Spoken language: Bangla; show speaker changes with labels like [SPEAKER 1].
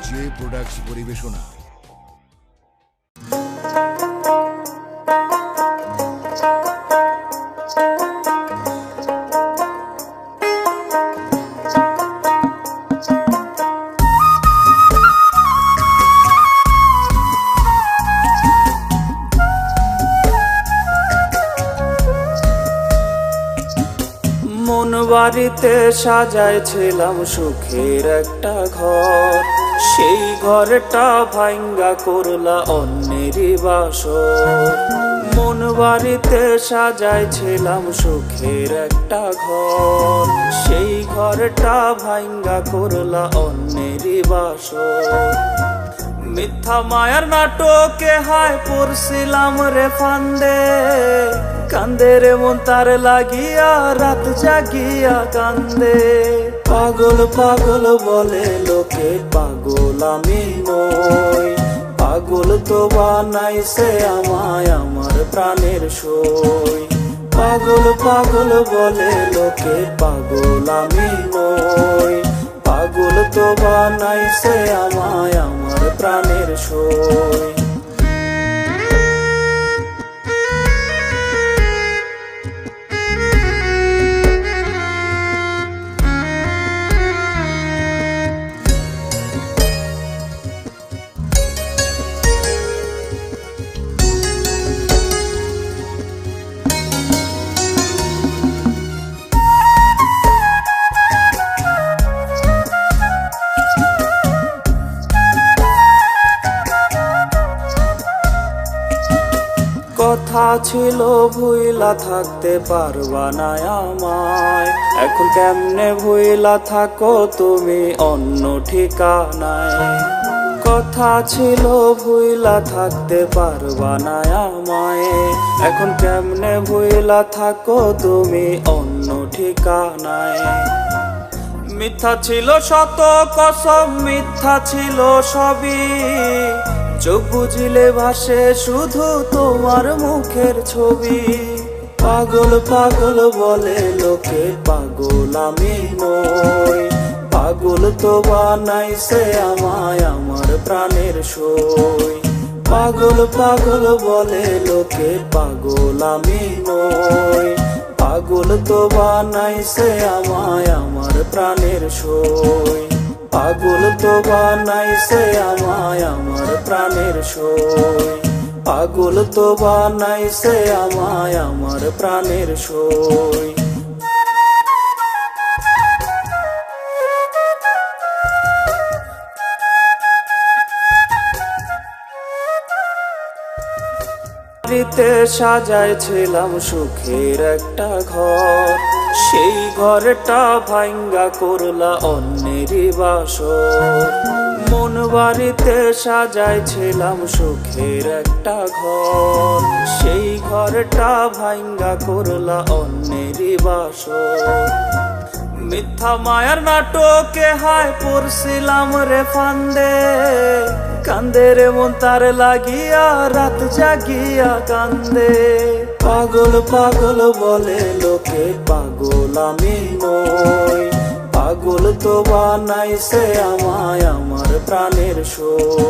[SPEAKER 1] জে প্রোডাক্টস পরিবেশনা।
[SPEAKER 2] মন বাড়িতে সাজাইছিলাম সুখের একটা ঘর, সেই ঘরটা ভাঙ্গা করলা অন্যেরই বাসর। মন বাড়িতে সাজাইছিলাম সুখের একটা ঘর, সেই ঘরটা ভাঙ্গা করলা অন্যেরই বাসর। মিথ্যা মায়ার নাটকে হায় পড়ছিলাম রে ফান্দে, কান্দে রে মন তার লাগিয়া রাত জাগিয়া কান্দে। পাগল পাগল বলে লোকে, পাগল আমি নই, পাগল তো বানাইছে আমায় আমার প্রাণের সই। পাগল পাগল বলে লোকে, পাগল আমি নই, পাগল তো বানাইছে আমায় আমার প্রাণের সই। কথা ছিল ভুইলা থাকতে পারবা না আমায়, এখন কেমনে ভুইলা থাকো তুমি অন্য ঠিকানায়। কথা ছিল ভুইলা থাকতে পারবা না আমায়, এখন কেমনে ভুইলা থাকো তুমি অন্য ঠিকানায়। মিথ্যা ছিল শত কসম, মিথ্যা ছিল সবই, চোখ বুঝিলে ভাসে শুধু তোমার মুখের ছবি। পাগল পাগল বলে লোকে, পাগল আমি নই, পাগল তো বানাইছে আমায় আমার প্রাণের সই। পাগল পাগল বলে লোকে, পাগল আমি নই, পাগল তো বানাইছে আমায় আমার প্রাণের সই। পাগল তো বানাইছে আমায় আমার প্রাণের সই। পাগল তো বানাইছে আমায় আমার প্রাণের সই। বাড়িতে সাজাইছিলাম সুখের একটা ঘর, সেই ঘরটা ভাঙ্গা করলা অন্যেরই বাসর। মন বাড়িতে সাজাইছিলাম সুখের একটা ঘর, সেই ঘরটা ভাঙ্গা করলা অন্যেরই বাসর। মিথ্যা মায়ার নাটকে হায় পড়ছিলাম রে ফান্দে, কান্দে রে মন তার লাগিয়া রাত জাগিয়া কান্দে। পাগল পাগল বলে লোকে, পাগল আমি নই, পাগল তো বানাইছে আমায় আমার প্রাণের সই।